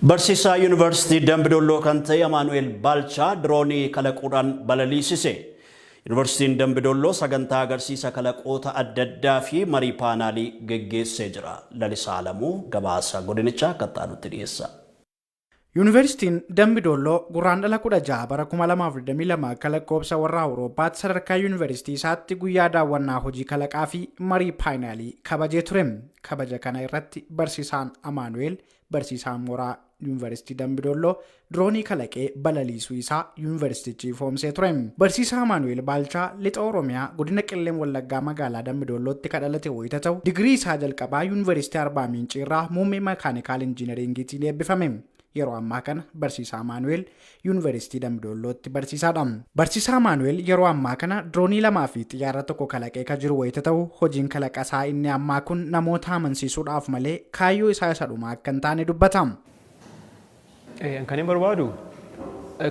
Barsiisaa Yuunivarsiitii Dambidolloo kan ta'e Amaanu'eel Baalchaa diroonii kalaquudhaan balaliisise. Yuunivarsiitiin Dambidolloo sagantaa agarsiisa kalaqoota adda addaa fi marii paanaalii geggeessee jira. Lalisaa Alamuu gabaasa godinichaa akka ta'utti dhiyeessa. Yuunivarsiitiin Dambidolloo guraandhala 16 bara 2022 kalaqoobsa warra Awurooppaatti sadarkaa yuunivarsiitii isaatti guyyaa daawwannaa hojii kalaqaa fi marii paanaalii kabajee ture. Kabaja kana irratti barsiisaan Amaanu'eel barsiisaan mooraa Yuunivarsiitii Dambidolloo diroonii kalaqee balaliisuu isaa yuunivarsiitichi ifoomsee ture. Barsiisaa Amaanu'eel Baalchaa lixa Oromiyaa godina Qilleen Wallaggaa magaalaa Dambidollootti kadhalate wayita ta'u digirii isaa jalqabaa yuunivarsiitii Arbaa Miincii irraa muummee makaanikaal injiineriingiitiin eebbifame. Yeroo ammaa kana barsiisaa Amaanu'eel yuunivarsiitii Dambidollootti barsiisaadha. Barsiisaa Amaanu'eel yeroo ammaa kana diroonii 2 fi xiyyaara 1 kalaqee kan jiru wayita ta'u hojiin kalaqasaa inni ammaa kun namoota amansiisuudhaaf malee kaayyoo isaa isa dhumaa akka hin taane dubbata. Kan hin barbaadu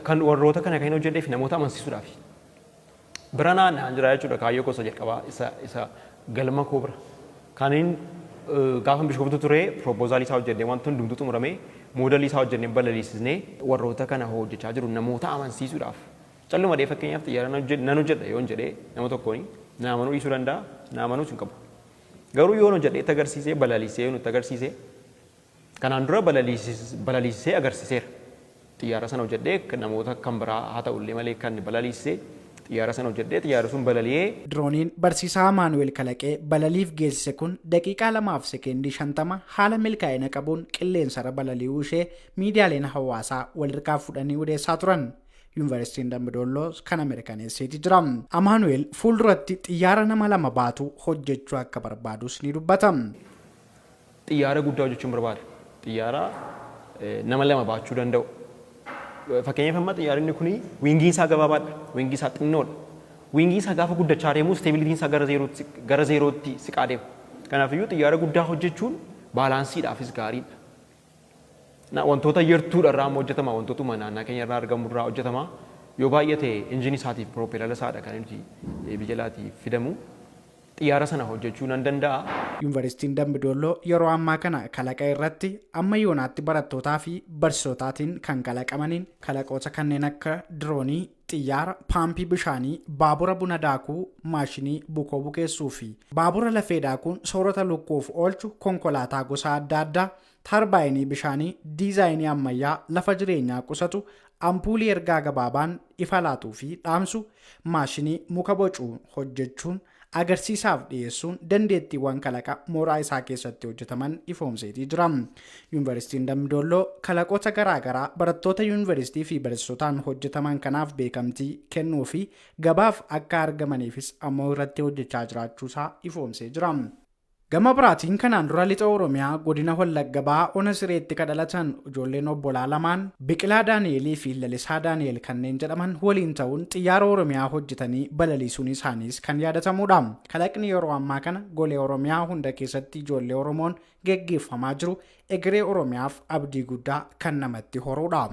kan warroota kana kan hojjedheef namoota amansiisuudhaaf. Bira naanna'an jira jechuudha kaayyoo gosa jalqabaa isa galma koo bira. Kaniin gaafa bishkooftu ture proposaalii isaa hojjennee wanti hundumtuu xumuramee moodalii isaa hojjennee balaliisnee warroota kana hojjechaa jiru namoota amansiisuudhaaf. Calluma dhee fakkeenyaaf xiyyaara nan hojjedha yoon jedhee nama tokkoon na amanuu dhiisuu danda'a na amanuus hin qabu. Garuu yoon hojjedhee itti agarsiisee balaliisee yoon itti agarsiisee kanaan dura balaliisee agarsiiseera. Xiyyaara sana hojjedhee namoota kan biraa haa ta'ullee malee kan balaliisee xiyyaara sana hojjedhee xiyyaara sun balali'ee. Dirooniin barsiisaa Amaanu'eel kalaqee balaliif geessise kun daqiiqaa 2 fi sekeendii 50 haala milkaa'ina qabuun qilleensarra balali'uu ishee miidiyaaleen hawaasaa walirraa fudhanii odeessaa turan. Yuunivarsiitiin Dambidolloo kana mirkaneesseeti jira. Amaanu'eel fuulduratti xiyyaara nama 2 baatu hojjechuu akka barbaadus ni dubbata. Xiyyaara guddaa hojjechuun barbaada. Xiyyaara nama 2 baachuu danda'u. Fakkeenyaaf amma xiyyaarri kun wiingiin isaa gabaabaadha. Wiingii isaa xinnoodha. Wiingii isaa gaafa guddachaa deemu steebilitiin isaa gara zeerootti siqaa deema. Kanaafiyyuu xiyyaara guddaa hojjechuun baalaansiidhaafis gaariidha. Wantoota yertuudha irraa hojjetama. Wantootuma naannaa keenya irraa argamu irraa hojjetama. Yoo baay'ate injinii isaatiif piroopeelala isaadha kan nuti biyya alaatii fidamu. Xiyyaara sana hojjechuu nan danda'a. Yuunivarsiitiin Dambidolloo yeroo ammaa kana kalaqa irratti amma yoonaatti barattootaa fi barsiisotaatiin kan kalaqamaniin kalaqoota kanneen akka diroonii, xiyyaara, paampii bishaanii, baabura buna daakuu, maashinii bukoo bukeessuu fi baabura lafee daakuun soorata lukkuuf oolchu konkolaataa gosa adda addaa, tarbaayinii bishaanii, diizaayinii ammayyaa lafa jireenyaa qusatu, ampuulii ergaa gabaabaan ifa laatuu fi dhaamsu, maashinii muka bocuu hojjechuun agarsiisaaf dhiyeessuun dandeettiiwwan kalaqa mooraa isaa keessatti hojjetaman ifoomseetii jira. Yuunivarsiitiin Dambidolloo kalaqoota garaagaraa barattoota yuunivarsiitii fi barsiisotaan hojjetaman kanaaf beekamtii kennuu fi gabaaf akka argamaniifis ammoo irratti hojjechaa jiraachuusaa ifoomsee jira. Gama biraatiin kanaan dura lixa Oromiyaa godina Wallagga Bahaa ona sireetti kadhalatan ijoolleen obbolaa lamaan Biqilaa Daani'eelii fi Lalisaa Daani'eel kanneen jedhaman waliin ta'uun xiyyaara Oromiyaa hojjetanii balaliisuun isaaniis kan yaadatamudha. Kalaqni yeroo ammaa kana golee Oromiyaa hunda keessatti ijoollee Oromoon geggeeffamaa jiru egeree Oromiyaaf abdii guddaa kan namatti horudha.